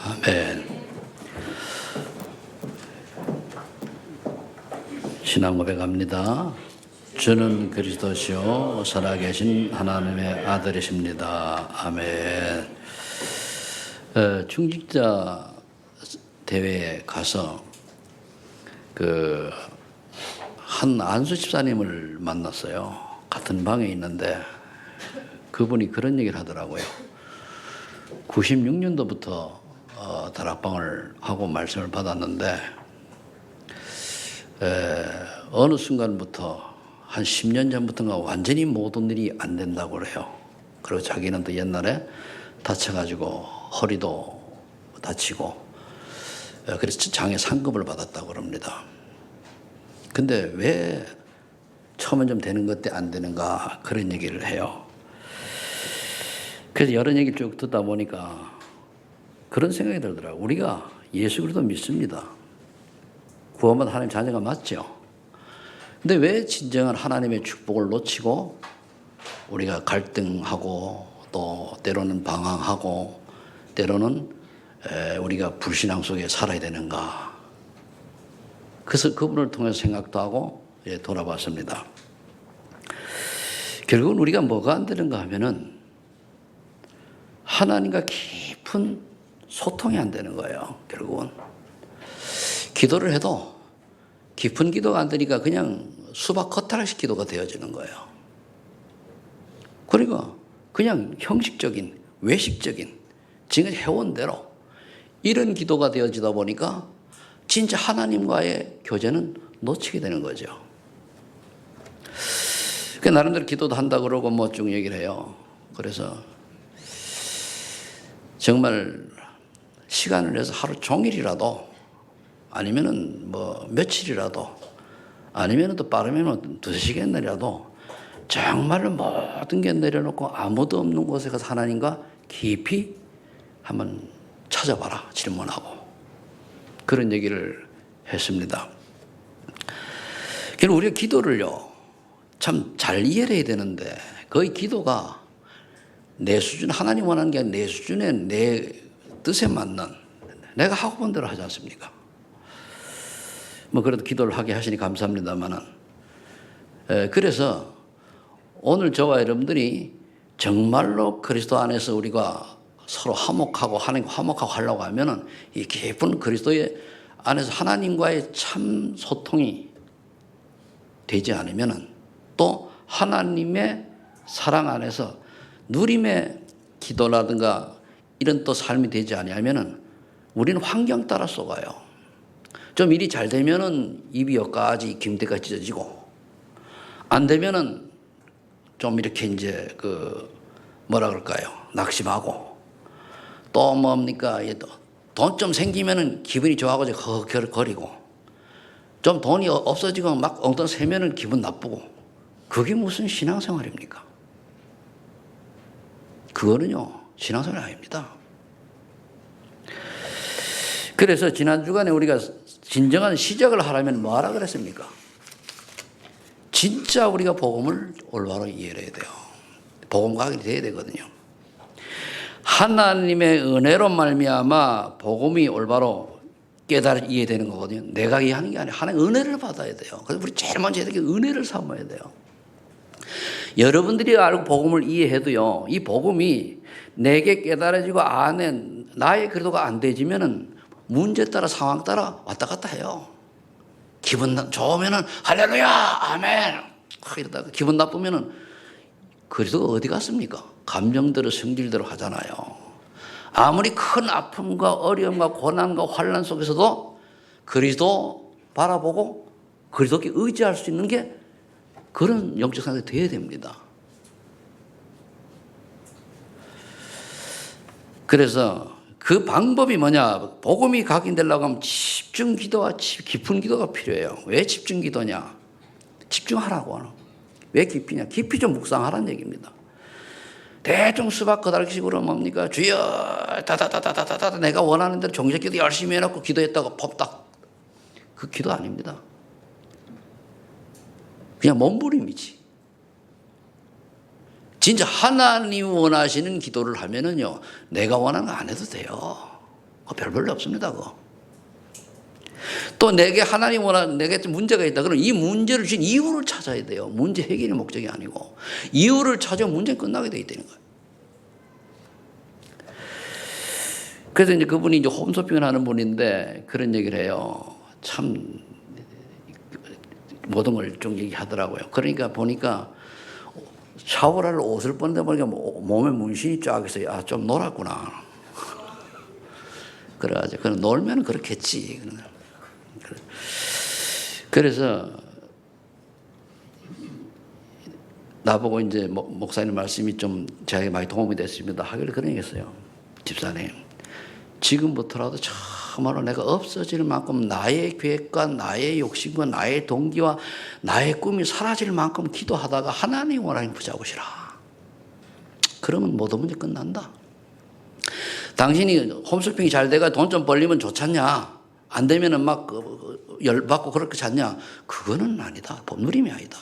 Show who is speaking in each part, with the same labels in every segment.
Speaker 1: 아멘. 신앙 고백합니다. 주는 그리스도시요 살아계신 하나님의 아들이십니다. 아멘. 중직자 대회에 가서 한 안수 집사님을 만났어요. 같은 방에 있는데 그분이 그런 얘기를 하더라고요. 96년도부터 다락방을 하고 말씀을 받았는데 어느 순간부터 한 10년 전부터가 완전히 모든 일이 안 된다고 그래요. 그리고 자기는 또 옛날에 다쳐가지고 허리도 다치고 그래서 장애 상급을 받았다고 그럽니다. 근데 왜 처음엔 좀 되는 것 때 안 되는가 그런 얘기를 해요. 그래서 여러 얘기를 쭉 듣다 보니까 그런 생각이 들더라고요. 우리가 예수 그리스도 믿습니다. 구원받은 하나님 자녀가 맞죠. 근데 왜 진정한 하나님의 축복을 놓치고 우리가 갈등하고 또 때로는 방황하고 때로는 우리가 불신앙 속에 살아야 되는가. 그래서 그분을 통해서 생각도 하고 돌아봤습니다. 결국은 우리가 뭐가 안 되는가 하면은 하나님과 깊은 소통이 안 되는 거예요. 결국은 기도를 해도 깊은 기도가 안 되니까 그냥 수박 겉핥기 기도가 되어지는 거예요. 그러니까 그냥 형식적인 외식적인 지금 해온 대로 이런 기도가 되어지다 보니까 진짜 하나님과의 교제는 놓치게 되는 거죠. 나름대로 기도도 한다 그러고 뭐 쭉 얘기를 해요. 그래서 정말 시간을 내서 하루 종일이라도 아니면은 뭐 며칠이라도 아니면은 또 빠르면 2시간이라도 정말로 모든 게 내려놓고 아무도 없는 곳에 가서 하나님과 깊이 한번 찾아봐라 질문하고 그런 얘기를 했습니다. 그래서 우리가 기도를요 참 잘 이해를 해야 되는데 거의 기도가 내 수준 하나님 원하는 게 아니라 내 수준에 내 뜻에 맞는 내가 하고 본 대로 하지 않습니까? 뭐 그래도 기도를 하게 하시니 감사합니다만은 그래서 오늘 저와 여러분들이 정말로 그리스도 안에서 우리가 서로 화목하고 하나님과 화목하고 하려고 하면은 이 깊은 그리스도의 안에서 하나님과의 참 소통이 되지 않으면은 또 하나님의 사랑 안에서 누림의 기도라든가 이런 또 삶이 되지 아니하면은 우리는 환경 따라 속아요. 좀 일이 잘 되면은 입이 여기까지 김대가 찢어지고 안 되면은 좀 이렇게 이제 뭐라 그럴까요? 낙심하고 또 뭡니까? 돈 좀 생기면은 기분이 좋아가지고 거리고 좀 돈이 없어지고 막 엉뚱 세면은 기분 나쁘고 그게 무슨 신앙생활입니까? 그거는요 신앙생활이 아닙니다. 그래서 지난 주간에 우리가 진정한 시작을 하려면 뭐 하라 그랬습니까? 진짜 우리가 복음을 올바로 이해를 해야 돼요. 복음과학이 돼야 되거든요. 하나님의 은혜로 말미암아 복음이 올바로 이해되는 거거든요. 내가 이해하는 게 아니라 하나님의 은혜를 받아야 돼요. 그래서 우리 제일 먼저 해야 되는 게 은혜를 삼아야 돼요. 여러분들이 알고 복음을 이해해도요, 이 복음이 내게 깨달아지고 안에 나의 그래도가 안 되지면은 문제 따라 상황 따라 왔다 갔다 해요. 기분 좋으면은 할렐루야 아멘 이러다가 기분 나쁘면은 그리스도가 어디 갔습니까? 감정대로 성질대로 하잖아요. 아무리 큰 아픔과 어려움과 고난과 환난 속에서도 그리스도 바라보고 그리스도께 의지할 수 있는 게 그런 영적 상태가 되어야 됩니다. 그래서 그 방법이 뭐냐? 복음이 각인되려고 하면 집중 기도와 깊은 기도가 필요해요. 왜 집중 기도냐? 집중하라고 하는. 왜 깊이냐? 깊이 좀 묵상하라는 얘기입니다. 대충 수박 거달기식으로 뭡니까? 주여 다다다다다다 내가 원하는 대로 정식 기도 열심히 해놓고 기도했다고 법딱 그 기도 아닙니다. 그냥 몸부림이지. 진짜 하나님 원하시는 기도를 하면은요, 내가 원하는 거 안 해도 돼요. 별 볼일 없습니다. 그거. 또 내게 하나님 원하는 내게 문제가 있다. 그럼 이 문제를 주신 이유를 찾아야 돼요. 문제 해결이 목적이 아니고 이유를 찾으면 문제는 끝나게 돼 있다는 거예요. 그래서 이제 그분이 이제 홈쇼핑을 하는 분인데 그런 얘기를 해요. 참 모든 걸 좀 얘기하더라고요. 그러니까 보니까 샤워를 할 옷을 벗는데 보니까 몸에 문신이 쫙 있어요. 아, 좀 놀았구나. 그래가지고 그냥 놀면 그렇겠지. 그래서 나보고 이제 목사님 말씀이 좀 제게 많이 도움이 됐습니다. 하길래 그런 얘기했어요. 집사님, 지금부터라도 참으로 내가 없어질 만큼 나의 계획과 나의 욕심과 나의 동기와 나의 꿈이 사라질 만큼 기도하다가 하나님 원하는 붙잡으시라. 그러면 모든 문제 끝난다. 당신이 홈쇼핑이 잘 돼가 돈 좀 벌리면 좋잖냐? 안 되면은 막 열받고 그렇게 잤냐? 그거는 아니다. 누림이 아니다.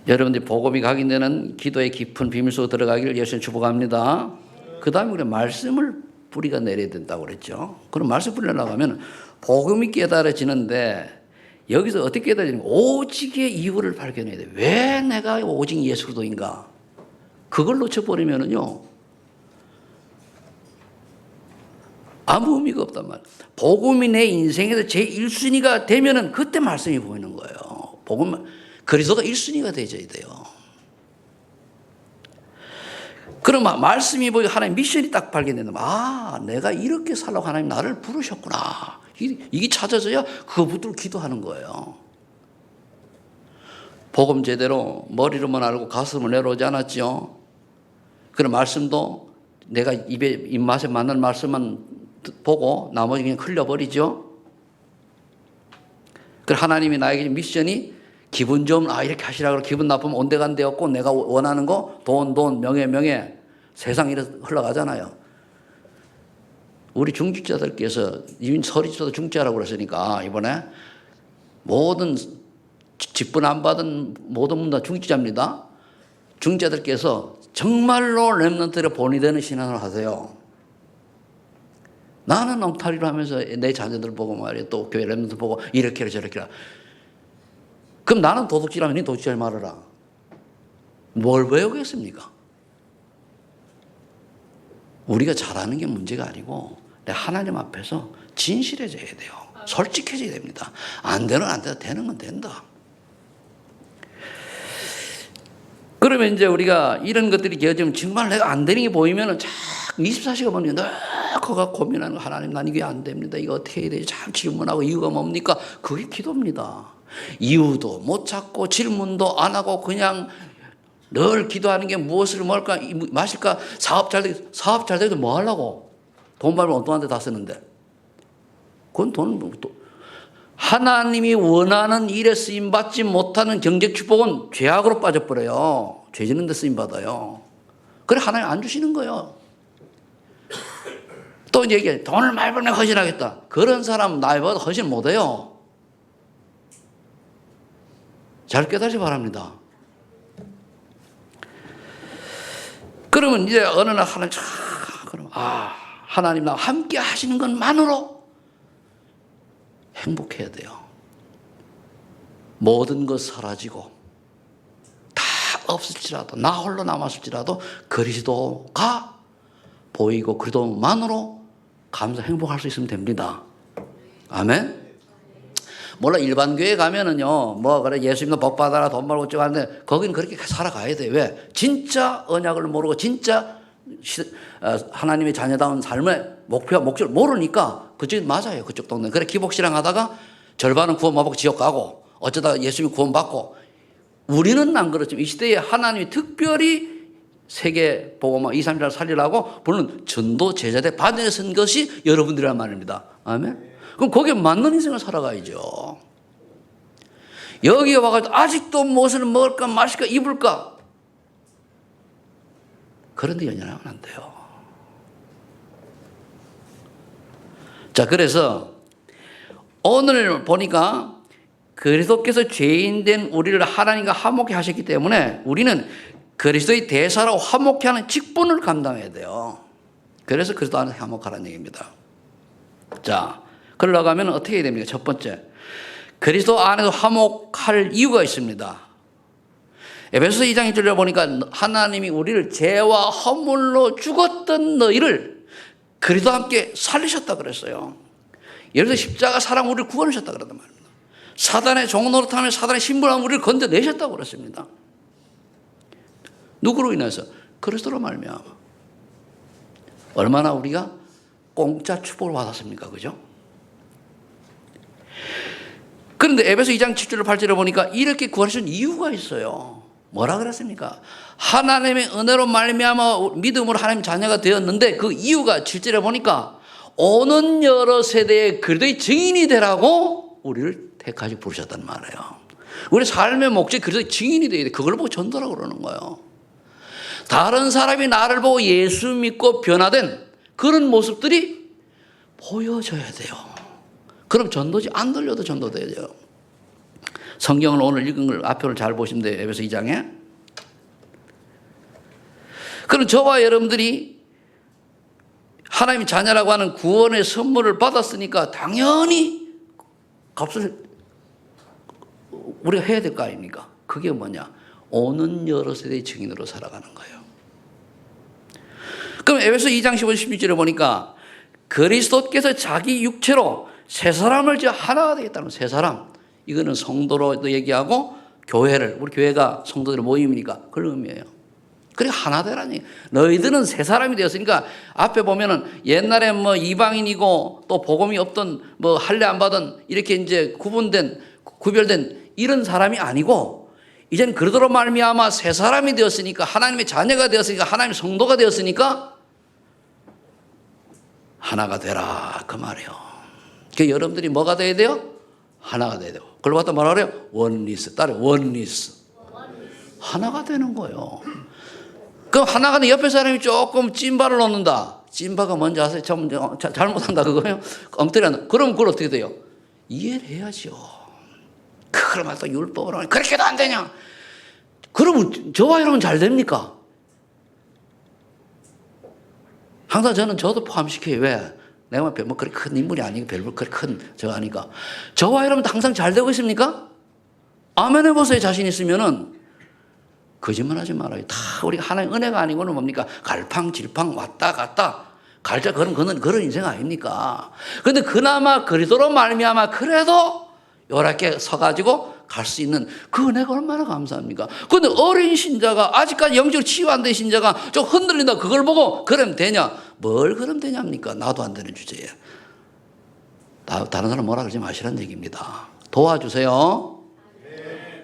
Speaker 1: 여러분들이 복음이 각인되는 기도의 깊은 비밀 속에 들어가기를 예수님 축복합니다. 그 다음에 우리가 말씀을 뿌리가 내려야 된다고 그랬죠. 그럼 말씀 뿌리려고 하면 복음이 깨달아지는데 여기서 어떻게 깨달아지는가? 오직의 이유를 발견해야 돼. 왜 내가 오직 예수 그리스도인가? 그걸 놓쳐버리면은요, 아무 의미가 없단 말이에요. 복음이 내 인생에서 제1순위가 되면은 그때 말씀이 보이는 거예요. 복음, 그리스도가 1순위가 되어야 돼요. 그러면 말씀이 보이고 하나님 미션이 딱 발견된다. 아, 내가 이렇게 살라고 하나님 나를 부르셨구나. 이게 찾아져야 그거 붙들고 기도하는 거예요. 복음 제대로 머리로만 알고 가슴을 내려오지 않았죠. 그런 말씀도 내가 입맛에 맞는 말씀만 보고 나머지 그냥 흘려버리죠. 그 하나님이 나에게 미션이 기분 좋으면 이렇게 하시라고 기분 나쁘면 온데간데 없고 내가 원하는 거 돈 명예 세상 이래 흘러가잖아요. 우리 중직자들께서 이미 서리쳐도 중직자라고 그랬으니까 이번에 모든 직분 안 받은 모든 분 다 중직자입니다. 중직자들께서 정말로 렘넌트를 본이 되는 신앙을 하세요. 나는 엉터리로 하면서 내 자녀들 보고 말이야 또 교회 렘넌트 보고 이렇게 저렇게 그럼 나는 도둑질하면 니 도둑질 말아라. 뭘 배우겠습니까? 우리가 잘하는 게 문제가 아니고 하나님 앞에서 진실해져야 돼요. 솔직해져야 됩니다. 안 되는 안 된다. 되는 건 된다. 그러면 이제 우리가 이런 것들이 지금 정말 내가 안 되는 게 보이면은 쫙 24시간 보면 그가 고민하는 거 하나님 난 이게 안 됩니다. 이거 어떻게 해야 되지? 참 질문하고 이유가 뭡니까? 그게 기도입니다. 이유도 못 찾고 질문도 안 하고 그냥 늘 기도하는 게 무엇을 먹을까 마실까 사업 잘 되도 뭐 하려고 돈 벌면 엉뚱한 데 다 쓰는데 그건 돈 하나님이 원하는 일에 쓰임받지 못하는 경제 축복은 죄악으로 빠져버려요. 죄 짓는 데 쓰임받아요. 그래 하나님 안 주시는 거예요. 또 이제 얘기해 돈을 많이 벌면 헌신하겠다. 그런 사람 나이보다 헌신 못해요. 잘 깨달으시 바랍니다. 그러면 이제 어느 날 하나님 그럼 하나님 나와 함께 하시는 것만으로 행복해야 돼요. 모든 것 사라지고 다 없을지라도 나 홀로 남았을지라도 그리스도가 보이고 그리스도만으로 감사 행복할 수 있으면 됩니다. 아멘. 몰라 일반 교회 가면은요 뭐 그래 예수님도 복 받아라 돈 벌고 어쩌고 하는데 거기는 그렇게 살아가야 돼. 왜? 진짜 언약을 모르고 진짜 하나님의 자녀다운 삶의 목표와 목적을 모르니까 그쪽이 맞아요. 그쪽 동네. 그래 기복신앙 하다가 절반은 구원 못 받고 지옥 가고 어쩌다가 예수님 구원 받고 우리는 안 그렇지만 이 시대에 하나님이 특별히 세계 복음화 2, 3일 살리라고 물론 전도 제자대 반전에 쓴 것이 여러분들이란 말입니다. 아멘. 그럼 거기에 맞는 인생을 살아가야죠. 여기에 와가지고 아직도 무엇을 먹을까 마실까 입을까 그런데 연연하면 안 돼요. 자, 그래서 오늘 보니까 그리스도께서 죄인된 우리를 하나님과 화목케 하셨기 때문에 우리는 그리스도의 대사로 화목케 하는 직분을 감당해야 돼요. 그래서 그리스도 안에서 화목하라는 얘기입니다. 자, 그러려고 하면 어떻게 해야 됩니까? 첫 번째, 그리스도 안에서 화목할 이유가 있습니다. 에베소서 2장 1절에 보니까 하나님이 우리를 죄와 허물로 죽었던 너희를 그리스도와 함께 살리셨다 그랬어요. 예를 들어 십자가 사랑 우리를 구원하셨다 그러단 말입니다. 사단의 종 노릇하며 사단의 신분함 우리를 건져내셨다고 그랬습니다. 누구로 인해서? 그리스도로 말미암아. 얼마나 우리가 공짜 축복을 받았습니까? 그죠? 그런데 에베소 2장 7절 8절에 보니까 이렇게 구하신 이유가 있어요. 뭐라 그랬습니까? 하나님의 은혜로 말미암아 믿음으로 하나님 자녀가 되었는데 그 이유가 7절에 보니까 오는 여러 세대의 그리스도의 증인이 되라고 우리를 택하시 부르셨단 말이에요. 우리 삶의 목적이 그리스도의 증인이 돼야 돼. 그걸 보고 전도라고 그러는 거예요. 다른 사람이 나를 보고 예수 믿고 변화된 그런 모습들이 보여져야 돼요. 그럼 전도지. 안 들려도 전도돼야 돼요. 성경을 오늘 읽은 걸 앞표를 잘 보시면 돼요. 에베소 2장에. 그럼 저와 여러분들이 하나님의 자녀라고 하는 구원의 선물을 받았으니까 당연히 값을 우리가 해야 될 거 아닙니까? 그게 뭐냐? 오는 여러 세대의 증인으로 살아가는 거예요. 그럼 에베소 2장 15, 16절에 보니까 그리스도께서 자기 육체로 세 사람을 하나가 되겠다는 세 사람. 이거는 성도로도 얘기하고 교회를, 우리 교회가 성도들의 모임이니까 그런 의미예요. 그러니까 하나 되라니. 너희들은 세 사람이 되었으니까 앞에 보면은 옛날에 뭐 이방인이고 또 복음이 없던 뭐 할례 안 받은 이렇게 이제 구별된 이런 사람이 아니고 이제는 그리스도로 말미암아 새 사람이 되었으니까 하나님의 자녀가 되었으니까 하나님의 성도가 되었으니까 하나가 되라 그 말이에요. 그러니까 여러분들이 뭐가 돼야 돼요? 하나가 돼야 돼요. 그걸 갖다 뭐라 그래요? 원리스. 따로 원리스. 하나가 되는 거예요. 그럼 하나가 된 옆에 사람이 조금 찐바를 놓는다. 찐바가 뭔지 아세요? 잘못한다 그거요? 엉터리 한다. 그럼 그걸 어떻게 돼요? 이해를 해야죠. 그러면 또 율법으로 그렇게도 안 되냐? 그러면 저와 여러분 잘 됩니까? 항상 저도 포함시켜요. 왜? 내가 뭐 그렇게 큰 인물이 아니고 별로 그렇게 큰 저가 아니까. 저와 여러분도 항상 잘 되고 있습니까? 아멘 해보세요. 자신 있으면은. 거짓말 하지 말아요. 다 우리가 하나의 은혜가 아니고는 뭡니까? 갈팡질팡 왔다 갔다. 갈자 그런 인생 아닙니까? 그런데 그나마 그리스도로 말미암아 그래도 요렇게 서가지고 갈 수 있는 그 은혜가 얼마나 감사합니까? 그런데 어린 신자가 아직까지 영적으로 치유 안 된 신자가 좀 흔들린다 그걸 보고 그럼 되냐? 뭘 그럼 되냐입니까? 나도 안 되는 주제에. 다른 사람 뭐라 그러지 마시라는 얘기입니다. 도와주세요.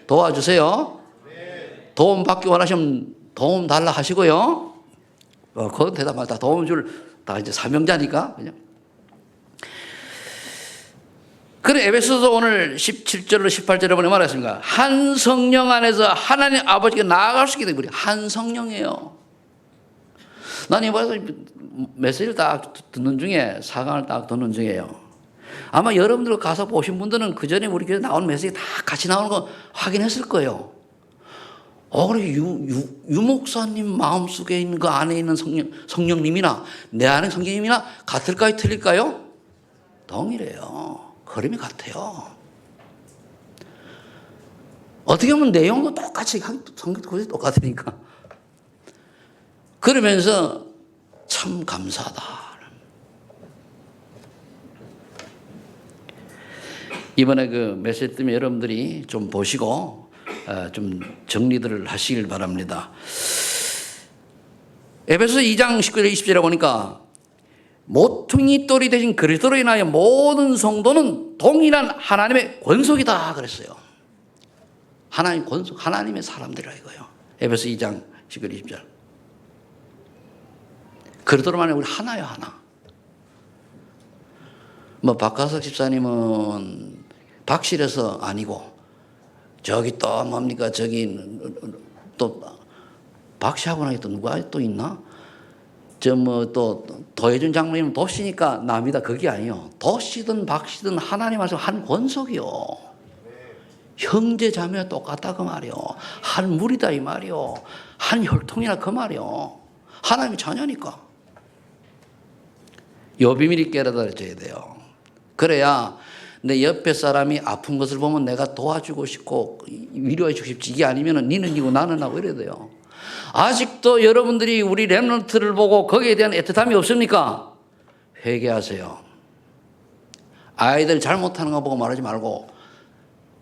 Speaker 1: 도와주세요. 도움 받기 원하시면 도움 달라 하시고요. 그건 대답하다. 도움 다 이제 사명자니까. 그냥. 그래, 에베소서 오늘 17절로 18절에 보니 말했습니다. 한 성령 안에서 하나님 아버지가 나아갈 수 있게 된 우리 한 성령이에요. 난 이번에 메시지를 딱 듣는 중에, 사강을 딱 듣는 중이에요. 아마 여러분들 가서 보신 분들은 그 전에 우리 교회 나온 메시지 다 같이 나오는 거 확인했을 거예요. 그래, 유 목사님 마음속에 있는 그 안에 있는 성령님이나 내 안에 성령님이나 같을까요? 틀릴까요? 동일해요. 흐름이 같아요. 어떻게 보면 내용도 똑같이, 성경도 똑같으니까. 그러면서 참 감사하다. 이번에 그 메시지 때문에 여러분들이 좀 보시고 좀 정리들을 하시길 바랍니다. 에베소서 2장 19절 20절에 보니까 모퉁이 돌이 되신 그리스도로 인하여 모든 성도는 동일한 하나님의 권속이다 그랬어요. 하나님 권속, 하나님의 사람들이라 이거예요. 에베소 2장 19절 20절. 그리스도로만 우리 하나요, 하나. 뭐 박가석 집사님은 박실에서 아니고 저기 또 뭡니까 저기 또 박씨하고나 또 누가 또 있나? 저 뭐 또 도혜준 장로님 도시니까 남이다 그게 아니요. 도시든 박씨든 하나님 말씀 한 권속이요. 형제 자매가 똑같다 그 말이요. 한 물이다 이 말이요. 한 혈통이라 그 말이요. 하나님의 자녀니까. 요 비밀이 깨달아져야 돼요. 그래야 내 옆에 사람이 아픈 것을 보면 내가 도와주고 싶고 위로해 주고 싶지. 이게 아니면 니는 이고 나는 하고 이래야 돼요. 아직도 여러분들이 우리 렘넌트를 보고 거기에 대한 애틋함이 없습니까? 회개하세요. 아이들 잘못하는 거 보고 말하지 말고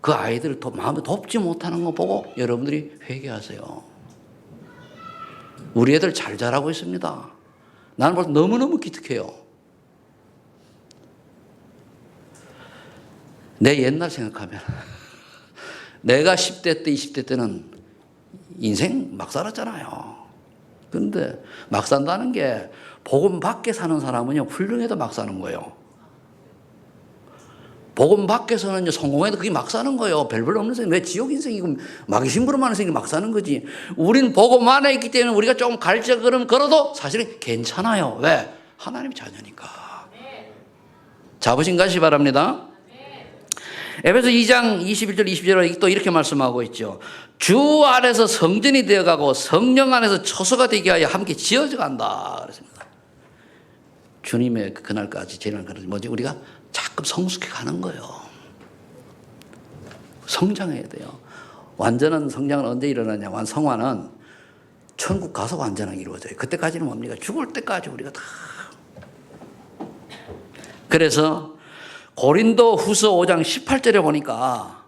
Speaker 1: 그 아이들을 마음에 돕지 못하는 거 보고 여러분들이 회개하세요. 우리 애들 잘 자라고 있습니다. 나는 벌써 너무너무 기특해요. 내 옛날 생각하면 내가 10대 때 20대 때는 인생 막 살았잖아요. 그런데 막 산다는 게 복음 밖에 사는 사람은요 훌륭해도 막 사는 거예요. 복음 밖에서는 성공해도 그게 막 사는 거예요. 별별 없는 생각. 왜 지옥 인생이고 마귀 심부름하는 생각이 막 사는 거지. 우린 복음 안에 있기 때문에 우리가 조금 갈적걸음 걸어도 사실은 괜찮아요. 왜? 하나님 자녀니까. 잡으신 것이 바랍니다. 에베소 2장 21절 22절에 또 이렇게 말씀하고 있죠. 주 안에서 성전이 되어가고 성령 안에서 처소가 되게 하여 함께 지어져 간다 그랬습니다. 주님의 그날까지 재림까지 뭐지? 우리가 자꾸 성숙해 가는 거예요. 성장해야 돼요. 완전한 성장은 언제 일어나냐? 성화는 천국 가서 완전하게 이루어져요. 그때까지는 뭡니까? 죽을 때까지 우리가 다. 그래서 고린도 후서 5장 18절에 보니까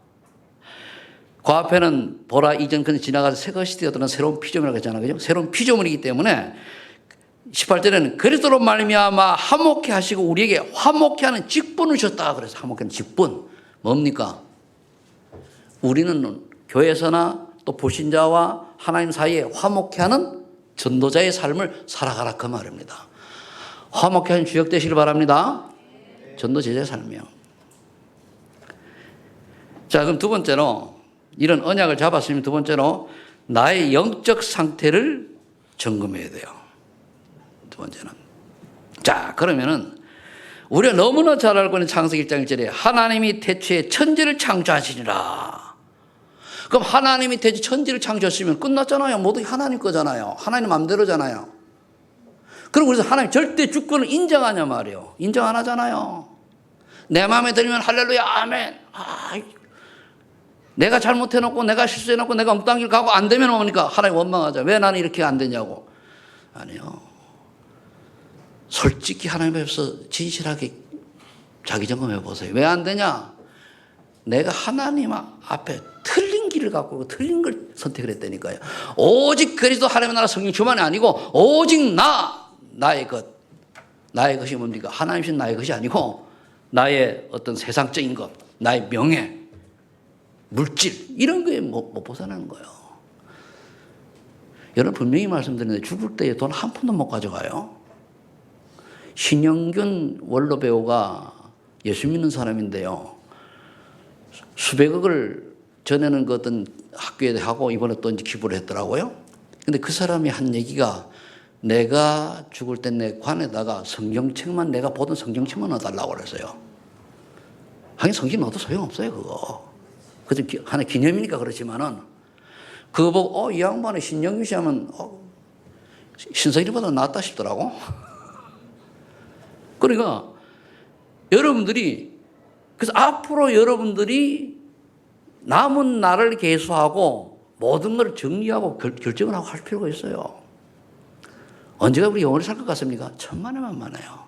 Speaker 1: 그 앞에는 보라 이전 그는 지나가서 새 것이 되었다는 새로운 피조물이라고 했잖아요. 그죠? 새로운 피조물이기 때문에 18절에는 그리스도로 말미암아 화목케 하시고 우리에게 화목케 하는 직분을 주셨다. 그래서 화목케 하는 직분 뭡니까? 우리는 교회에서나 또 불신자와 하나님 사이에 화목케 하는 전도자의 삶을 살아가라 그 말입니다. 화목케 하는 주역 되시길 바랍니다. 전도 제자의 삶이요. 자, 그럼 두 번째로 이런 언약을 잡았으면 두 번째로 나의 영적 상태를 점검해야 돼요. 두 번째는. 자, 그러면은 우리가 너무나 잘 알고 있는 창세기 1장 1절에 하나님이 태초에 천지를 창조하시니라. 그럼 하나님이 태초에 천지를 창조했으면 끝났잖아요. 모두 하나님 거잖아요. 하나님 마음대로잖아요. 그리고 그래서 하나님 절대 주권을 인정하냐 말이에요. 인정 안 하잖아요. 내 마음에 들면 할렐루야 아멘. 내가 잘못해놓고 내가 실수해놓고 내가 엉뚱한 길 가고 안 되면 뭡니까? 하나님 원망하자. 왜 나는 이렇게 안 되냐고. 아니요. 솔직히 하나님 앞에서 진실하게 자기 점검해 보세요. 왜 안 되냐? 내가 하나님 앞에 틀린 길을 갖고 틀린 걸 선택을 했다니까요. 오직 그리스도 하나님의 나라 성령 주만이 아니고 오직 나의 것. 나의 것이 뭡니까? 하나님이신 나의 것이 아니고 나의 어떤 세상적인 것, 나의 명예, 물질 이런 거에 못 벗어나는 거예요. 여러분 분명히 말씀드리는데 죽을 때 돈 한 푼도 못 가져가요. 신영균 원로 배우가 예수 믿는 사람인데요. 수백억을 전에는 그 어떤 학교에 하고 이번에 또 이제 기부를 했더라고요. 근데 그 사람이 한 얘기가 내가 죽을 때 내 관에다가 성경책만 내가 보던 성경책만 넣어달라고 그랬어요. 하긴 성경 넣어도 소용없어요 그거. 그저 하나의 기념이니까 그렇지만은 그거 보고 이 양반의 신영균 씨 하면 신석이보다 낫다 싶더라고. 그러니까 여러분들이 그래서 앞으로 여러분들이 남은 날을 계수하고 모든 걸 정리하고 결정을 하고 할 필요가 있어요. 언제가 우리 영원히 살 것 같습니까? 천만에 만만해요.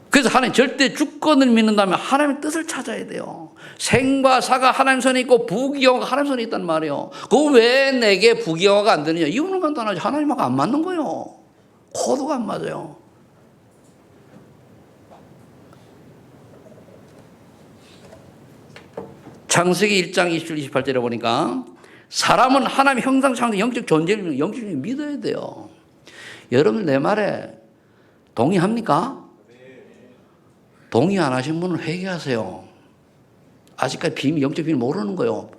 Speaker 1: 그래서 하나님 절대 주권을 믿는다면 하나님의 뜻을 찾아야 돼요. 생과 사가 하나님 손에 있고 부귀영화가 하나님 손에 있단 말이에요. 그거 왜 내게 부귀영화가 안 되느냐? 이유는 간단하지. 하나님하고 안 맞는 거예요. 코드가 안 맞아요. 창세기 1장 27, 28절에 보니까 사람은 하나님의 형상 창조 영적 존재를 영적으로 믿어야 돼요. 여러분 내 말에 동의합니까? 동의 안 하신 분은 회개하세요. 아직까지 비밀, 영적 비밀 모르는 거예요.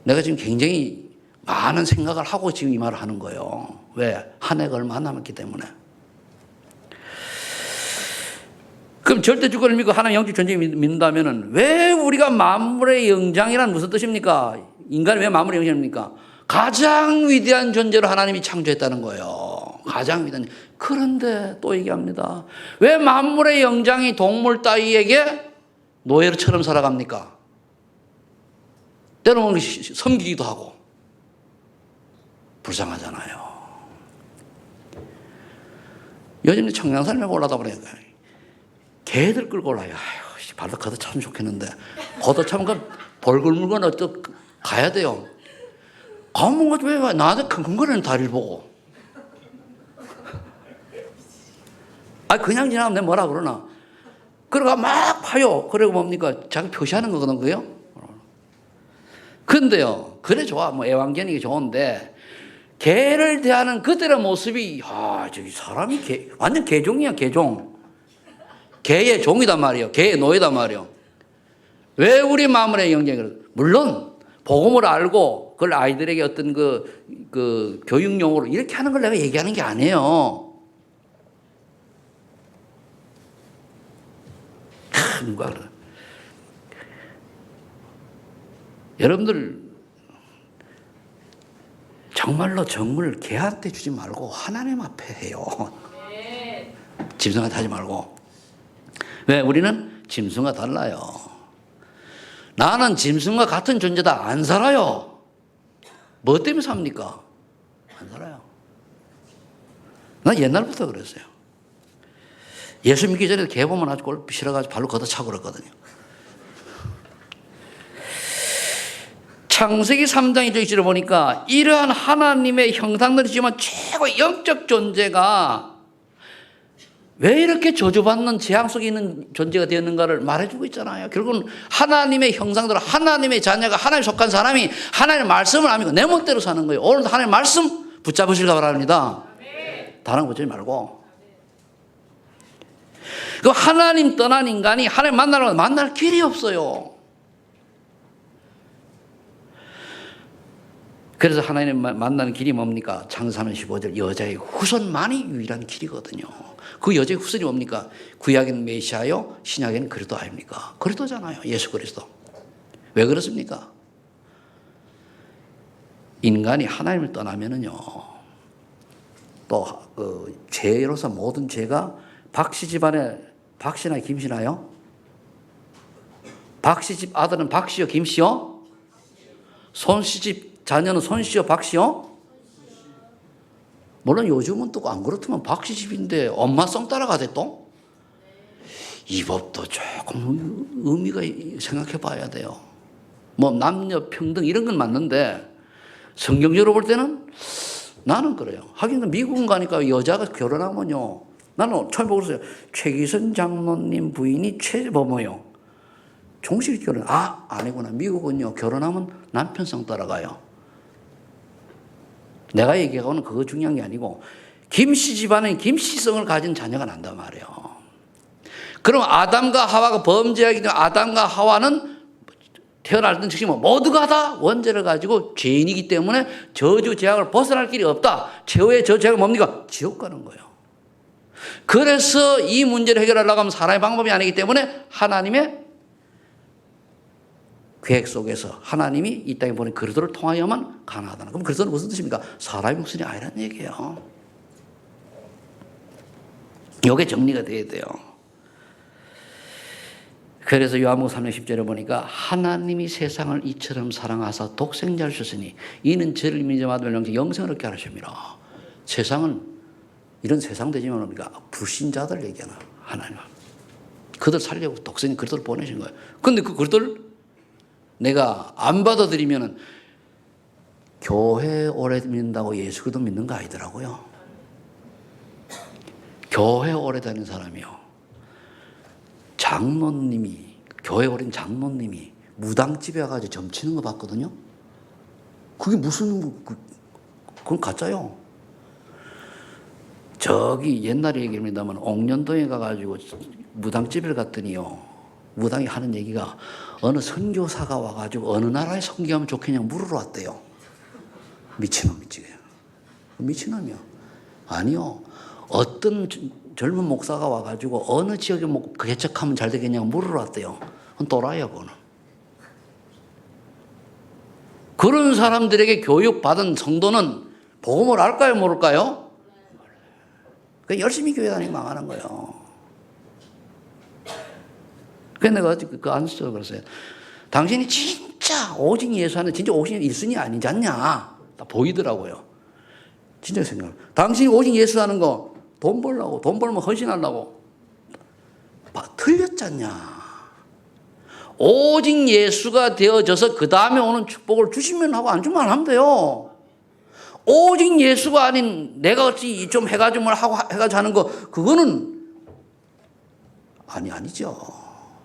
Speaker 1: 내가 지금 굉장히 많은 생각을 하고 지금 이 말을 하는 거예요. 왜? 한 해가 얼마 안 남았기 때문에. 그럼 절대 주권을 믿고 하나님 영적 존재를 믿는다면 왜 우리가 만물의 영장이란 무슨 뜻입니까? 인간이 왜 만물의 영장입니까? 가장 위대한 존재로 하나님이 창조했다는 거예요. 가장 위대한. 그런데 또 얘기합니다. 왜 만물의 영장이 동물 따위에게 노예처럼 살아갑니까? 때로는 섬기기도 하고. 불쌍하잖아요. 요즘 청량산에 올라다 보니까 개들 끌고 올라요. 아유, 발도 걷어차면 좋겠는데. 걷어차면 벌글 물건 어쩌 가야 돼요. 가면 것도 왜 나한테 킁킁거리는 다리를 보고. 그냥 지나면 내가 뭐라 그러나. 그러고 막 파요. 그리고 뭡니까? 자기 표시하는 거거든, 그요? 근데요, 그래 좋아. 뭐 애완견이 좋은데, 개를 대하는 그들의 모습이, 저기 사람이 완전 개종이야, 개종. 개의 종이단 말이에요. 개의 노예단 말이에요. 왜 우리 마음의 영장이 물론, 복음을 알고, 그걸 아이들에게 어떤 그 교육용으로 이렇게 하는 걸 내가 얘기하는 게 아니에요. 여러분들 정말로 정을 개한테 주지 말고 하나님 앞에 해요. 짐승한테 하지 말고. 왜? 우리는 짐승과 달라요. 나는 짐승과 같은 존재다. 안 살아요. 뭐 때문에 삽니까? 안 살아요. 난 옛날부터 그랬어요. 예수 믿기 전에 개 보면 아주 꼴 싫어가지고 발로 걷어차고 그랬거든요. 창세기 3장 1절을 보니까 이러한 하나님의 형상들이지만 최고 영적 존재가 왜 이렇게 저주받는 재앙 속에 있는 존재가 되었는가를 말해주고 있잖아요. 결국은 하나님의 형상대로 하나님의 자녀가 하나님에 속한 사람이 하나님의 말씀을 아니고 내 멋대로 사는 거예요. 오늘도 하나님의 말씀 붙잡으시길 바랍니다. 다른 거 붙잡지 말고. 그 하나님 떠난 인간이 하나님 만나려고 만날 길이 없어요. 그래서 하나님 만나는 길이 뭡니까? 창세기 3장 15절 여자의 후손만이 유일한 길이거든요. 그 여자의 후손이 뭡니까? 구약에는 메시아요, 신약에는 그리스도 아닙니까? 그리스도잖아요. 예수 그리스도. 왜 그렇습니까? 인간이 하나님을 떠나면은요, 또 죄로서 모든 죄가 박씨 집안에 박씨나 김씨나요? 박씨 집 아들은 박씨요, 김씨요? 손씨 집 자녀는 손씨요, 박씨요? 물론 요즘은 또 안 그렇다면 박씨 집인데 엄마 성 따라가대 또? 이 법도 조금 의미가 생각해 봐야 돼요. 뭐 남녀 평등 이런 건 맞는데 성경적으로 볼 때는 나는 그래요. 하긴 미국은 가니까 여자가 결혼하면요. 나는 처음 보고 있어요. 최기선 장로님 부인이 최범호요. 종식 결혼. 아니구나. 미국은요. 결혼하면 남편성 따라가요. 내가 얘기하고는 그거 중요한 게 아니고 김씨 집안에 김씨성을 가진 자녀가 난단 말이에요. 그럼 아담과 하와가 범죄하기 전에 아담과 하와는 태어날 때 즉시 모두가 다 원죄를 가지고 죄인이기 때문에 저주 재앙을 벗어날 길이 없다. 최후의 저주 재앙은 뭡니까? 지옥 가는 거예요. 그래서 이 문제를 해결하려고 하면 사람의 방법이 아니기 때문에 하나님의 계획 속에서 하나님이 이 땅에 보낸 그리스도를 통하여만 가능하다. 그럼 그리스도는 무슨 뜻입니까? 사람의 목숨이 아니라는 얘기예요. 이게 정리가 돼야 돼요. 그래서 요한복음 3장 10절에 보니까 하나님이 세상을 이처럼 사랑하사 독생자를 주셨으니 이는 저를 믿음하는 영생을 얻게 하십니다. 세상은 이런 세상 되지만 뭡니까? 불신자들 얘기하나 하나님. 그들 살려고 독생자 그리스도를 보내신 거예요. 그런데 그 그리스도를 내가 안 받아들이면은 교회 오래 믿는다고 예수 그리스도 믿는 거 아니더라고요. 교회 오래 다니는 사람이요. 장로님이 교회 오랜 장로님이 무당집에 가가지고 점치는 거 봤거든요. 그게 무슨 그건 가짜요. 저기 옛날에 얘기합니다만 옥년동에 가가지고 무당집을 갔더니요. 무당이 하는 얘기가 어느 선교사가 와가지고 어느 나라에 선교하면 좋겠냐고 물으러 왔대요. 미친놈이지. 미친놈이요. 아니요. 어떤 젊은 목사가 와가지고 어느 지역에 개척하면 잘 되겠냐고 물으러 왔대요. 그건 또라이야, 그거는. 그런 사람들에게 교육받은 성도는 복음을 알까요, 모를까요? 열심히 교회 다니고 망하는 거예요. 그래서 내가 그 안수처럼 그랬어요. 당신이 진짜 오직 예수 안에 진짜 오직 일순이 아니지 않냐? 다 보이더라고요. 진짜 생각. 당신이 오직 예수 하는 거 돈 벌려고, 돈 벌면 헌신하려고. 틀렸잖냐. 오직 예수가 되어져서 그 다음에 오는 축복을 주시면 하고 안 주면 안 하면 돼요. 오직 예수가 아닌 내가 어찌 좀 해가지고 뭘 하고 해가지고 하는 거, 그거는 아니죠.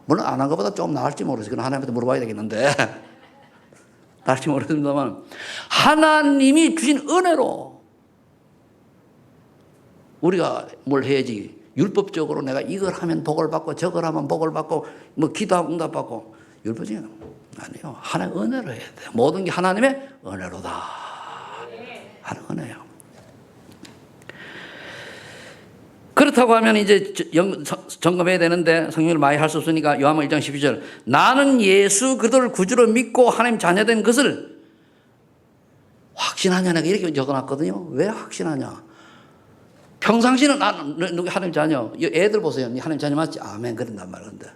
Speaker 1: 물론 안 한 것보다 좀 나을지 모르겠어요. 그건 하나님한테 물어봐야 되겠는데. 나을지 모르겠습니다만, 하나님이 주신 은혜로 우리가 뭘 해야지. 율법적으로 내가 이걸 하면 복을 받고 저걸 하면 복을 받고 뭐 기도하면 응답 받고, 율법적인 아니에요. 하나님의 은혜로 해야 돼요. 모든 게 하나님의 은혜로다. 하나님의 은혜예요. 그렇다고 하면 이제 점검해야 되는데 성경을 많이 할 수 없으니까 요한복음 1장 12절, 나는 예수 그리스도를 구주로 믿고 하나님 자녀된 것을 확신하냐, 내가 이렇게 적어놨거든요. 왜 확신하냐? 평상시는 나는 하나님 자녀, 애들 보세요. 하나님 자녀 맞지? 아멘. 그런단 말인데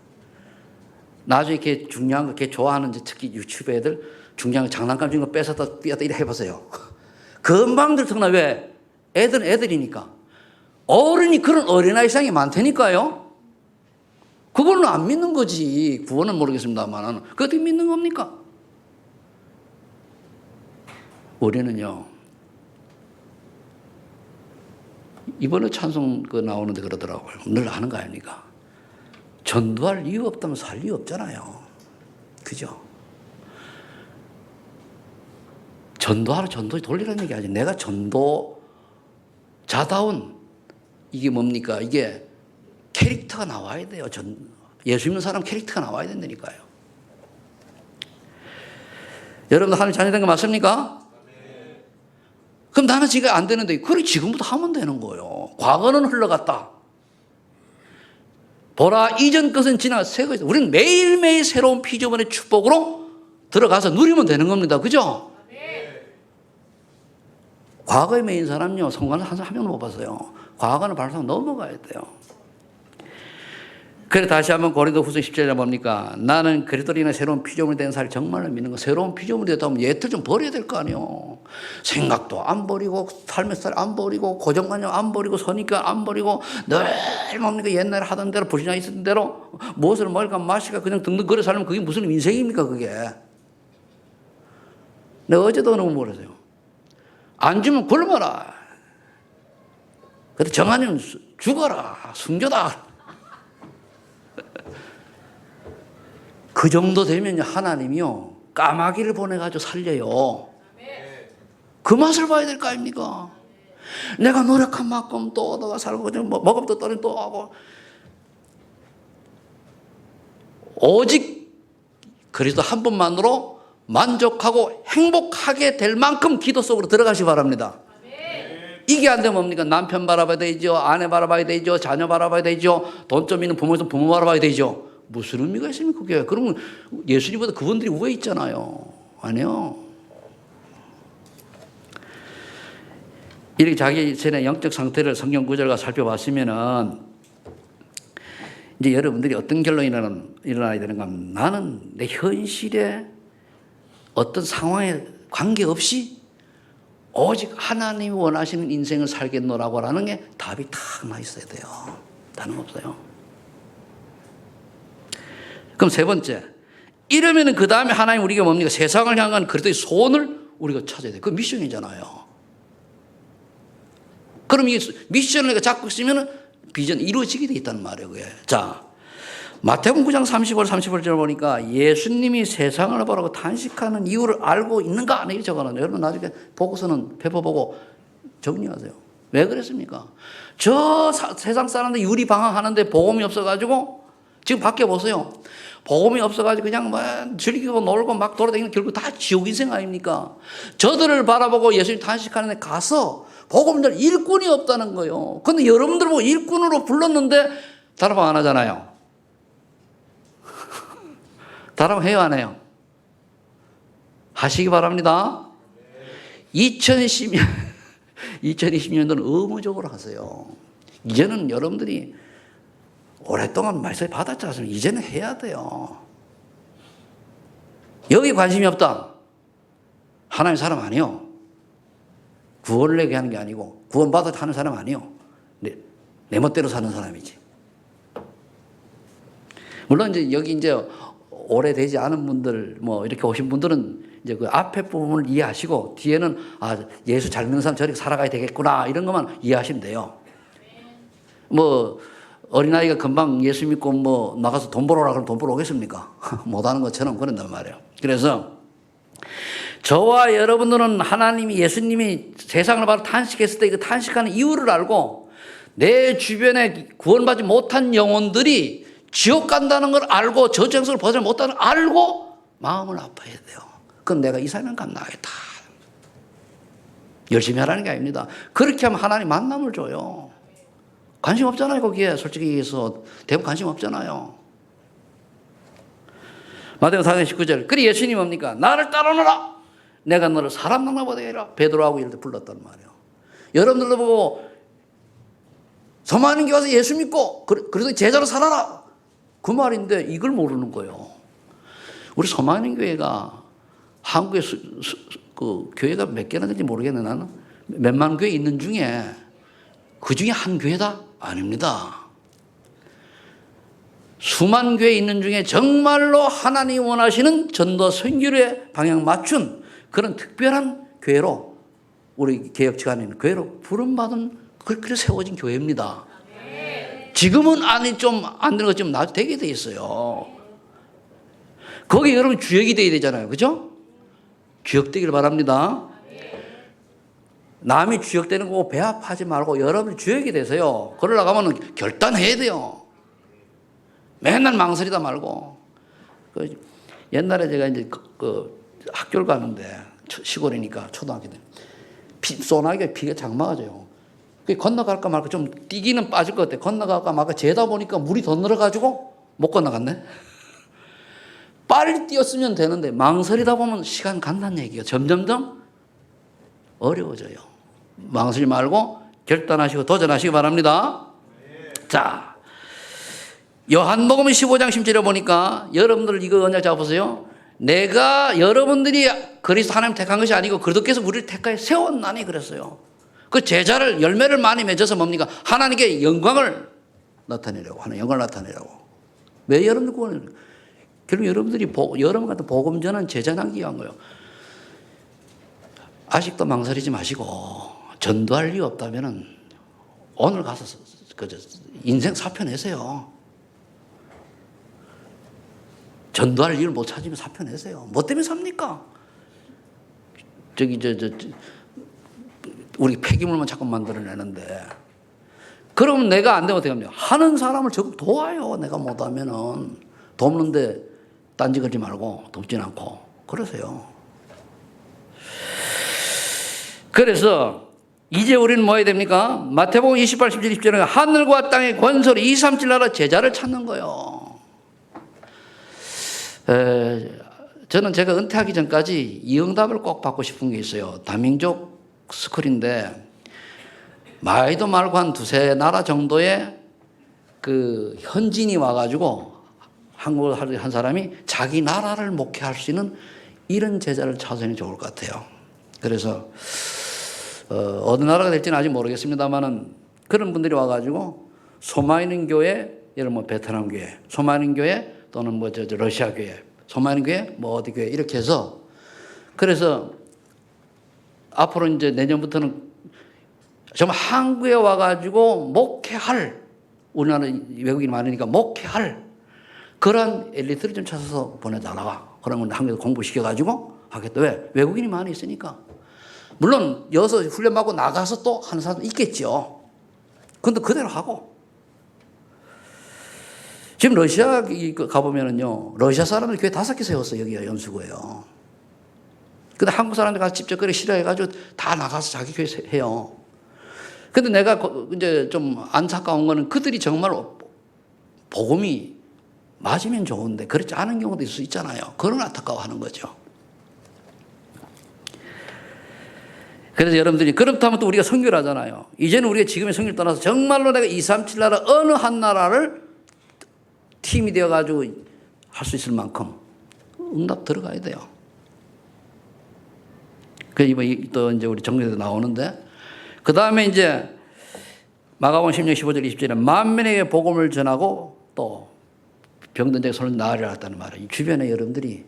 Speaker 1: 나중에 이렇게 중요한 거, 이렇게 좋아하는 특히 유치부 애들 중요한 거 장난감 준 거 뺏었다 삐었다 이래 해보세요. 금방들 특나. 왜? 애들은 애들이니까. 어른이 그런 어린아이 상이 많다니까요. 그거는 안 믿는 거지. 구원은 모르겠습니다만 그거 어떻게 믿는 겁니까? 우리는요, 이번에 찬송 나오는데 그러더라고요. 늘 하는 거 아닙니까? 전도할 이유 없다면 살 이유 없잖아요. 그죠? 전도하러 전도 돌리라는 얘기 아니지. 내가 전도자다운, 이게 뭡니까? 이게 캐릭터가 나와야 돼요. 예수 믿는 사람 캐릭터가 나와야 된다니까요. 여러분 하나님 자녀된 거 맞습니까? 그럼 나는 지금 안 되는데, 그래 지금부터 하면 되는 거예요. 과거는 흘러갔다. 보라 이전 것은 지나 새 것이다. 우리는 매일매일 새로운 피조물의 축복으로 들어가서 누리면 되는 겁니다. 그죠? 과거에 매인 사람요, 성관을 한 명도 못 봤어요. 과거는 발상 넘어가야 돼요. 그래 다시 한번 고린도후서 10절에 뭡니까? 나는 그리스도로 인해 새로운 피조물이 된 사람을 정말로 믿는 거. 새로운 피조물이 됐다면 옛을 좀 버려야 될 거 아니에요. 생각도 안 버리고 삶의 스타일 안 버리고 고정관념 안 버리고 선입견 안 버리고 늘 뭡니까? 옛날에 하던 대로 불신앙 있었던 대로 무엇을 먹을까 마실까 그냥 등등 거려 살면 그게 무슨 인생입니까 그게. 내가 어제도 너무 모르세요. 안 주면 굶어라. 근데 정하면 죽어라. 순교다. 그 정도 되면 하나님이요, 까마귀를 보내가지고 살려요. 그 맛을 봐야 될 거 아닙니까? 내가 노력한 만큼 또 얻어가 살고, 먹으면 또 떨어지면 또 하고. 오직 그리스도 한 분만으로 만족하고 행복하게 될 만큼 기도 속으로 들어가시 바랍니다. 이게 안 되면 뭡니까? 남편 바라봐야 되죠. 아내 바라봐야 되죠. 자녀 바라봐야 되죠. 돈 좀 있는 부모 있으면 부모 바라봐야 되죠. 무슨 의미가 있습니까 그게? 그러면 예수님보다 그분들이 우에 있잖아요. 아니요. 이렇게 자기 전에 영적 상태를 성경 구절과 살펴봤으면은 이제 여러분들이 어떤 결론이 일어나야 되는가 하면, 나는 내 현실에 어떤 상황에 관계없이 오직 하나님이 원하시는 인생을 살겠노라고 하는 게 답이 딱 나 있어야 돼요. 다른 거 없어요. 그럼 세 번째, 이러면은 그 다음에 하나님 우리가 뭡니까? 세상을 향한 그리스도의 소원을 우리가 찾아야 돼요. 그 미션이잖아요. 그럼 이 미션을 내가 잡고 있으면은 비전이 이루어지게 돼 있다는 말이에요. 그게. 자, 마태복음 9장 35절 보니까 예수님이 세상을 보라고 탄식하는 이유를 알고 있는가? 이렇게 적어놨네요. 여러분 나중에 보고서는 펴보고 정리하세요. 왜 그랬습니까? 저 세상 사람들 유리방황하는데 복음이 없어가지고 지금 밖에 보세요. 복음이 없어가지고 그냥 막 즐기고 놀고 막 돌아다니는, 결국 다 지옥 인생 아닙니까? 저들을 바라보고 예수님 탄식하는 데 가서 복음들 일꾼이 없다는 거예요. 근데 여러분들 보고 일꾼으로 불렀는데 다락방 안 하잖아요. 다락방 해요 안 해요? 하시기 바랍니다. 2020년, 2020년도는 의무적으로 하세요. 이제는 여러분들이 오랫동안 말씀 받았지 않습니까? 이제는 해야 돼요. 여기 관심이 없다. 하나님 사람 아니요. 구원을 얘기하는 게 아니고 구원받아 하는 사람 아니요. 내 멋대로 사는 사람이지. 물론 이제 여기 이제 오래되지 않은 분들 뭐 이렇게 오신 분들은 이제 그 앞에 부분을 이해하시고 뒤에는 예수 잘 믿는 사람 저렇게 살아가야 되겠구나 이런 것만 이해하시면 돼요. 뭐 어린아이가 금방 예수 믿고 뭐 나가서 돈 벌어라 그러면 돈 벌어 오겠습니까? 못하는 것처럼 그런단 말이에요. 그래서 저와 여러분들은 하나님이 예수님이 세상을 바로 탄식했을 때 그 탄식하는 이유를 알고 내 주변에 구원받지 못한 영혼들이 지옥 간다는 걸 알고 저주행성을 벗어나지 못하는 걸 알고 마음을 아파야 돼요. 그럼 내가 이 삶은 감당하겠다. 열심히 하라는 게 아닙니다. 그렇게 하면 하나님 만남을 줘요. 관심 없잖아요. 거기에 솔직히 얘기해서 대부분 관심 없잖아요. 마태복음 4장 19절 그리 예수님이 뭡니까? 나를 따르노라. 내가 너를 사람 만나보게 해라. 베드로하고 이럴 때 불렀단 말이에요. 여러분들도 보고 서만인 교회 와서 예수 믿고 그래서 제자로 살아라. 그 말인데 이걸 모르는 거예요. 우리 서만인 교회가 한국에 그 교회가 몇 개나 되는지 모르겠는데 나는 몇만 교회 있는 중에 그 중에 한 교회다? 아닙니다. 수만 교회 있는 중에 정말로 하나님 원하시는 전도 선교의 방향 맞춘 그런 특별한 교회로 우리 개혁지간에 있는 교회로 부름받은 그렇게 세워진 교회입니다. 지금은 아니 좀 안 되는 것 좀 나도 되게 돼 있어요. 거기 여러분 주역이 돼야 되잖아요. 그죠? 주역되기를 바랍니다. 남이 주역되는 거 배합하지 말고 여러분이 주역이 되세요. 그러려고 하면 결단해야 돼요. 맨날 망설이다 말고. 옛날에 제가 이제 학교를 가는데 시골이니까 초등학교 때 소나기가 비가 장마가져요. 건너갈까 말까 좀 뛰기는 빠질 것 같아. 건너갈까 말까 재다 보니까 물이 더 늘어가지고 못 건너갔네. 빨리 뛰었으면 되는데 망설이다 보면 시간 간다는 얘기가 점점점 어려워져요. 망설이지 말고 결단하시고 도전하시기 바랍니다. 자, 요한복음 15장 10절에 보니까 여러분들 이거 언제 잡으세요? 내가 여러분들이 그리스도 하나님 택한 것이 아니고 그리스도께서 우리를 택하여 세웠나니 그랬어요. 그 제자를 열매를 많이 맺어서 뭡니까? 하나님께 영광을 나타내려고 하는 영광을 나타내려고. 왜 여러분들 구원을? 결국 여러분들이 여러분 같은 복음 전한 제자 남기기 한 거예요. 아직도 망설이지 마시고 전도할 이유 없다면은 오늘 가서 인생 사표 내세요. 전도할 이유를 못 찾으면 사표 내세요. 뭐 때문에 삽니까? 우리 폐기물만 자꾸 만들어내는데. 그러면 내가 안 되면 어떻게 합니까? 하는 사람을 적극 도와요. 내가 못하면은. 돕는데 딴지 걸지 말고 돕진 않고. 그러세요. 그래서 이제 우리는 뭐 해야 됩니까? 마태복음 28, 17, 20절에 하늘과 땅의 권세로 2, 3, 7 나라 제자를 찾는 거예요. 저는 제가 은퇴하기 전까지 이 응답을 꼭 받고 싶은 게 있어요. 다민족 스쿨인데 말도 말고 한 두세 나라 정도의 그 현지인이 와가지고 한국을 한 사람이 자기 나라를 목회할 수 있는 이런 제자를 찾으면 좋을 것 같아요. 그래서 어느 나라가 될지는 아직 모르겠습니다만은 그런 분들이 와가지고 소마이는 교회, 예를 뭐 베트남 교회, 소마이는 교회 또는 뭐 러시아 교회, 소마이는 교회, 뭐 어디 교회 이렇게 해서 그래서 앞으로 이제 내년부터는 정말 한국에 와가지고 목회할 우리나라 외국인이 많으니까 목회할 그런 엘리트를 좀 찾아서 보내달라가 그러면 한국에서 공부시켜가지고 하겠다. 왜? 외국인이 많이 있으니까. 물론 여기서 훈련받고 나가서 또 하는 사람도 있겠죠. 근데 그대로 하고. 지금 러시아 가보면은요, 러시아 사람들 교회 5개 세웠어요. 여기가 연수구예요. 근데 한국 사람들 가서 직접 그렇게 싫어해가지고 다 나가서 자기 교회 해요. 근데 내가 이제 좀 안타까운 거는 그들이 정말 복음이 맞으면 좋은데 그렇지 않은 경우도 있을 수 있잖아요. 그런 안타까워하는 거죠. 그래서 여러분들이 그렇다면 또 우리가 선교를 하잖아요. 이제는 우리가 지금의 선교를 떠나서 정말로 내가 237 나라 어느 한 나라를 팀이 되어가지고 할 수 있을 만큼 응답 들어가야 돼요. 그 이번 또 이제 우리 정리도 나오는데 그 다음에 이제 마가복음 16, 15절, 20절에 만민에게 복음을 전하고 또 병든 자의 손을 나으리라 했다는 말이에요. 주변에 여러분들이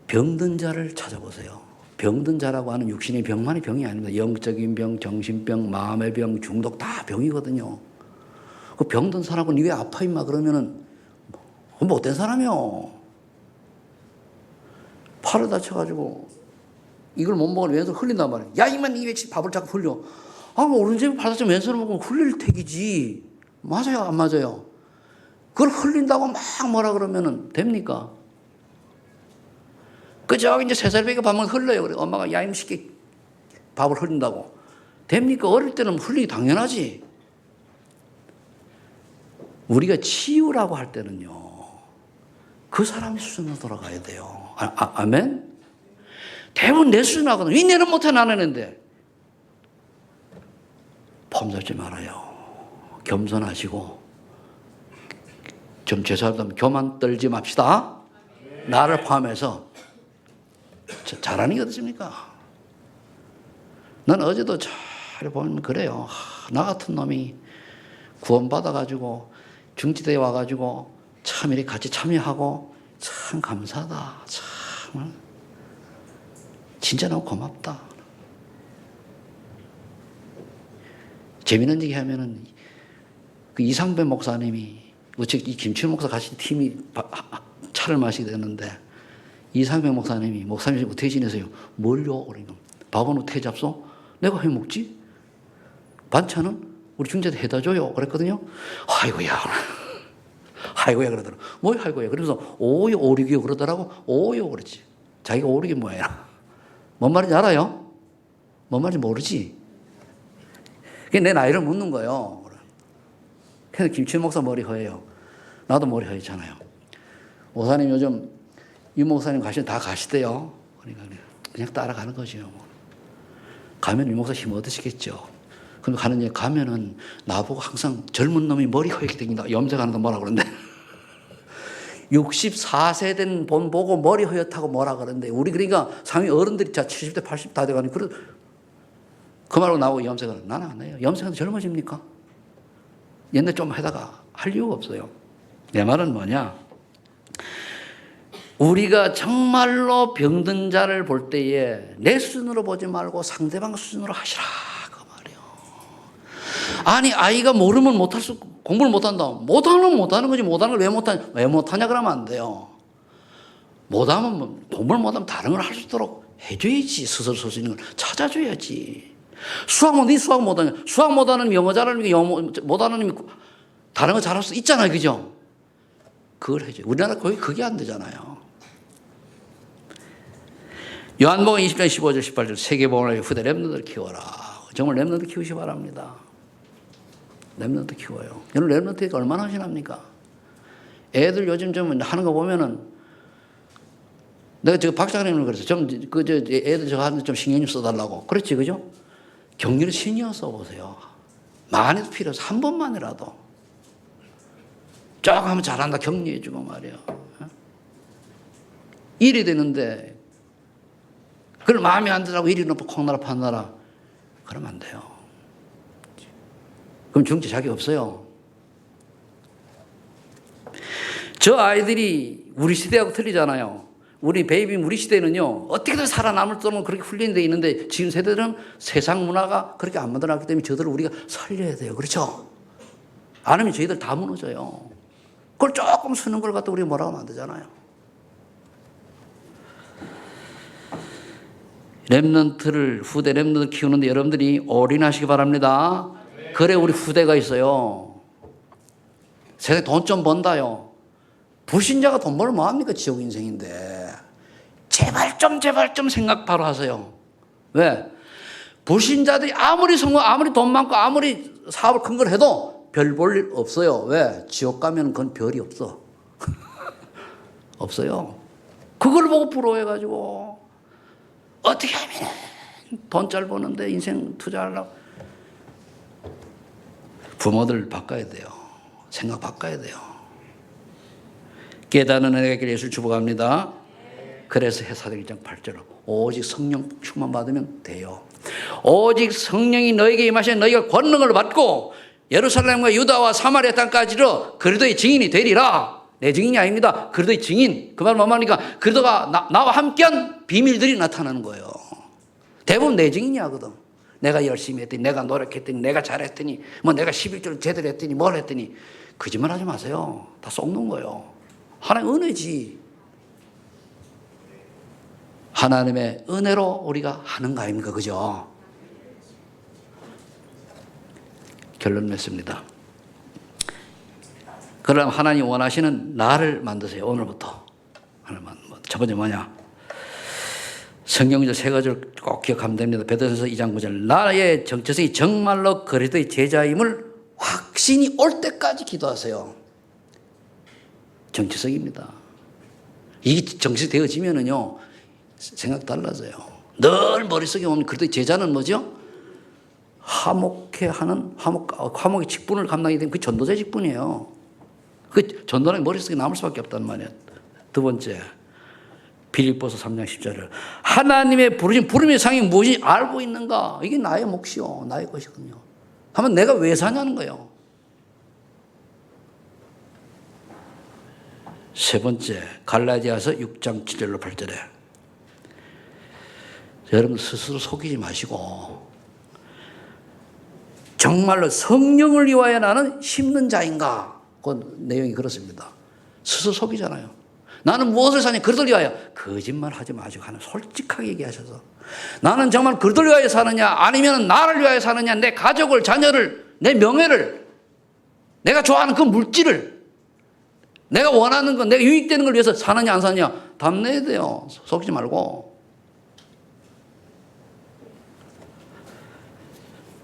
Speaker 1: 병든 자를 찾아보세요. 병든 자라고 하는 육신의 병만이 병이 아닙니다. 영적인 병, 정신병, 마음의 병, 중독 다 병이거든요. 그 병든 사람은 니 왜 아파 임마 그러면은 못된 사람이요. 팔을 다쳐가지고 이걸 못 먹으면 왼손 흘린단 말이에요. 야 이만 니 왜 밥을 자꾸 흘려. 아 오른손에 팔 다쳐 왼손을 먹으면 흘릴 택이지. 맞아요 안 맞아요? 그걸 흘린다고 막 뭐라 그러면은 됩니까? 그저 이제 3살배기 밥만 흘러요. 그래 엄마가 야 임시게 밥을 흘린다고 됩니까? 어릴 때는 흘리기 당연하지. 우리가 치유라고 할 때는요 그 사람의 수준으로 돌아가야 돼요. 아멘? 대부분 내 수준 하거든. 왜 내는 못해 나는 했는데 폼 잡지 말아요. 겸손하시고 좀 죄송하다면 교만 떨지 맙시다. 나를 포함해서 잘하는 게 어떻습니까? 난 어제도 잘 보면 그래요. 나 같은 놈이 구원받아가지고 중지대에 와가지고 참 이렇게 같이 참여하고 참 감사하다. 참 진짜 너무 고맙다. 재미있는 얘기 하면은 그 이상배 목사님이 이 김치훈 목사 같이 팀이 차를 마시게 됐는데 이상배 목사님이 목사님 어떻게 지내세요? 뭘요? 그러니까 밥은 어떻게 잡소? 내가 해 먹지? 반찬은 우리 중재도 해다 줘요. 그랬거든요. 아이고야. 아이고야 그러더라고. 뭐야 아이고야. 그러면서 오요 오륙이요 그러더라고. 오요 그러지. 자기가 오륙이 뭐야. 뭔 말인지 알아요? 뭔 말인지 모르지. 그게 내 나이를 묻는 거예요. 그래서 김치훈 목사 머리 허예요. 나도 머리 허였잖아요. 목사님 요즘 이 목사님 가시면 다 가시대요. 그러니까 그냥 따라가는 거죠. 가면 이 목사 힘 얻으시겠죠. 그럼 가면은 나보고 항상 젊은 놈이 머리 허옇게 생긴다. 염색하는다 뭐라 그러는데 64세 된 본 보고 머리 허옇다고 뭐라 그러는데 우리 그러니까 상위 어른들이 70대 80 다 돼가니 그 말로 나오고 염색을 나는 안 해요. 염색은 젊어집니까? 옛날 좀 하다가 할 이유가 없어요. 내 말은 뭐냐? 우리가 정말로 병든 자를 볼 때에 내 수준으로 보지 말고 상대방 수준으로 하시라 그 말이에요. 아니 아이가 모르면 못할 수 공부를 못한다. 못하는 거지. 못하는 걸 왜 못하냐 그러면 안 돼요. 못하면 공부를 못하면 다른 걸 할 수 있도록 해줘야지. 스스로 쓸 수 있는 걸 찾아줘야지. 수학 못하냐. 수학 못하는 영어 잘하는 영어 못하는 다른 거 잘할 수 있잖아요. 그죠? 그걸 해줘요. 우리나라 거의 그게 안 되잖아요. 요한복음 20장 15절 18절 세계복음을 위해 후대 렘넌트를 키워라. 정말 렘넌트 키우시 바랍니다. 렘넌트 키워요. 여러분 렘넌트가 얼마나 하시납니까? 애들 요즘 좀 하는 거 보면은 내가 저 박사님을 그랬어. 애들 저거 하는데 좀 신경 좀 써달라고. 그렇지 그죠? 격려를 신경 써보세요. 많이도 필요 없어. 한 번만이라도. 조금 하면 잘한다 격려해주고 말이야. 일이 되는데 그걸 마음에 안 들라고 일이 놓고 콩나라 판나라 그러면 안 돼요. 그럼 중재 자격 없어요. 저 아이들이 우리 시대하고 틀리잖아요. 우리 시대는요 어떻게든 살아남을 때는 그렇게 훈련되어 있는데 지금 세대들은 세상 문화가 그렇게 안 만들어놨기 때문에 저들을 우리가 살려야 돼요. 그렇죠? 안 하면 저희들 다 무너져요. 그걸 조금 쓰는 걸 갖다 우리가 뭐라고 하면 안 되잖아요. 후대 렘넌트 키우는데 여러분들이 올인하시기 바랍니다. 그래 우리 후대가 있어요. 세상에 돈 좀 번다요. 불신자가 돈 벌면 뭐합니까? 지옥 인생인데. 제발 좀 생각 바로 하세요. 왜? 불신자들이 아무리 성공, 아무리 돈 많고 아무리 사업을 큰 걸 해도 별 볼 일 없어요. 왜? 지옥 가면 그건 별이 없어. 없어요. 그걸 보고 부러워해가지고 어떻게 하면 돈 잘 버는데 인생 투자하려고. 부모들 바꿔야 돼요. 생각 바꿔야 돼요. 깨닫는 은혜가 길 예수를 축복합니다. 그래서 사도행 1장 8절로 오직 성령 충만 받으면 돼요. 오직 성령이 너에게 임하시면 너희가 권능을 받고 예루살렘과 유다와 사마리아 땅까지로 그리스도의 증인이 되리라. 내 증인이 아닙니다. 그리스도의 증인. 그 말 뭐하니까 그리스도가 나와 함께한 비밀들이 나타나는 거예요. 대부분 내 증인이 하거든. 내가 열심히 했더니, 내가 노력했더니, 내가 잘했더니, 뭐 내가 11조를 제대로 했더니, 뭘 했더니. 거짓말 하지 마세요. 다 속는 거예요. 하나님의 은혜지. 하나님의 은혜로 우리가 하는 거 아닙니까? 그죠? 결론 맺습니다. 그러면 하나님 원하시는 나를 만드세요. 오늘부터. 첫 번째 뭐냐? 성경적 세 가지를 꼭 기억하면 됩니다. 베드로전서 2장 9절. 나의 정체성이 정말로 그리스도의 제자임을 확신이 올 때까지 기도하세요. 정체성입니다. 이게 정체성이 되어지면은요, 생각 달라져요. 늘 머릿속에 오면 그리스도의 제자는 뭐죠? 화목의 직분을 감당하게 되면 그 전도자의 직분이에요. 그 전도는 머릿속에 남을 수밖에 없단 말이에요. 두 번째, 빌립보서 3장 10절을 하나님의 부름의 상이 무엇인지 알고 있는가? 이게 나의 몫이요, 나의 것이거든요. 하면 내가 왜 사냐는 거예요. 세 번째, 갈라디아서 6장 7절로 8절에 여러분 스스로 속이지 마시고 정말로 성령을 위하여 나는 심는 자인가? 그 내용이 그렇습니다. 스스로 속이잖아요. 나는 무엇을 사냐? 그리스도를 위하여. 거짓말 하지 마시고 하나 솔직하게 얘기하셔서 나는 정말 그리스도를 위하여 사느냐 아니면 나를 위하여 사느냐, 내 가족을, 자녀를, 내 명예를, 내가 좋아하는 그 물질을, 내가 원하는 것, 내가 유익되는 걸 위해서 사느냐 안 사느냐 답 내야 돼요. 속이지 말고.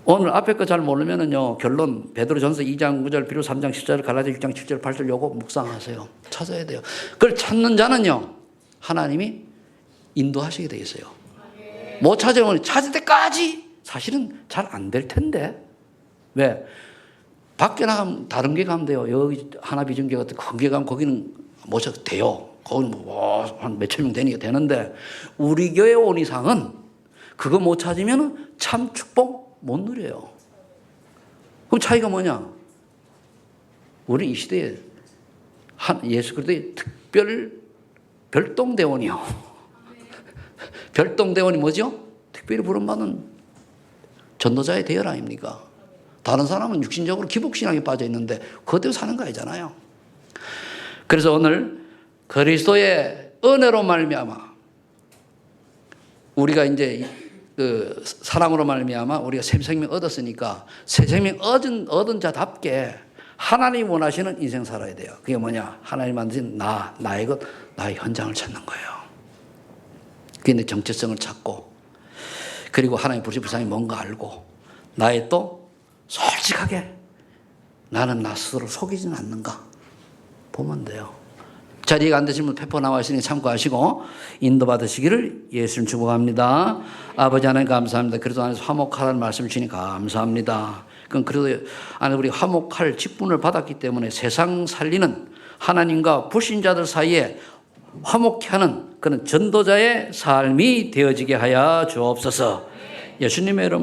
Speaker 1: 오늘 앞에 거 잘 모르면은요, 결론 베드로전서 2장 9절, 빌립보 3장 10절, 갈라디아 6장 7절, 8절 요거 묵상하세요. 찾아야 돼요. 그걸 찾는 자는요, 하나님이 인도하시게 돼 있어요. 못 찾으면 찾을 때까지 사실은 잘 안 될 텐데. 왜? 밖에 나가면 다른 게 가면 돼요. 여기 하나비전교 같은 큰 게 가면 거기는 못 찾아도 돼요. 거기는 한 몇천 명 되니까 되는데, 우리 교회 온 이상은 그거 못 찾으면 참 축복 못 누려요. 그럼 차이가 뭐냐? 우리 이 시대에 예수 그리스도의 별동대원이요. 별동대원이 뭐죠? 특별히 부름받은 전도자의 대열 아닙니까? 다른 사람은 육신적으로 기복신앙에 빠져 있는데 그대로 사는 거 아니잖아요. 그래서 오늘 그리스도의 은혜로 말미암아 우리가 이제 그 사랑으로 말미암아 우리가 새 생명 얻었으니까 새 생명 얻은 자답게 하나님 원하시는 인생 살아야 돼요. 그게 뭐냐? 하나님 만드신 나의 것, 나의 현장을 찾는 거예요. 그게 내 정체성을 찾고, 그리고 하나님 부르신 불쌍히 뭔가 알고, 나의 또 솔직하게 나는 나 스스로 속이지는 않는가 보면 돼요. 자리가 안 되시면 페퍼 나와 있으니 참고하시고 인도받으시기를 예수님 축복합니다. 아버지 하나님 감사합니다. 그래도 안에서 화목하라는 말씀 주시니 감사합니다. 그럼 그래도 안에 우리 화목할 직분을 받았기 때문에 세상 살리는 하나님과 불신자들 사이에 화목케 하는 그런 전도자의 삶이 되어지게 하여 주옵소서. 예수님의 이름으로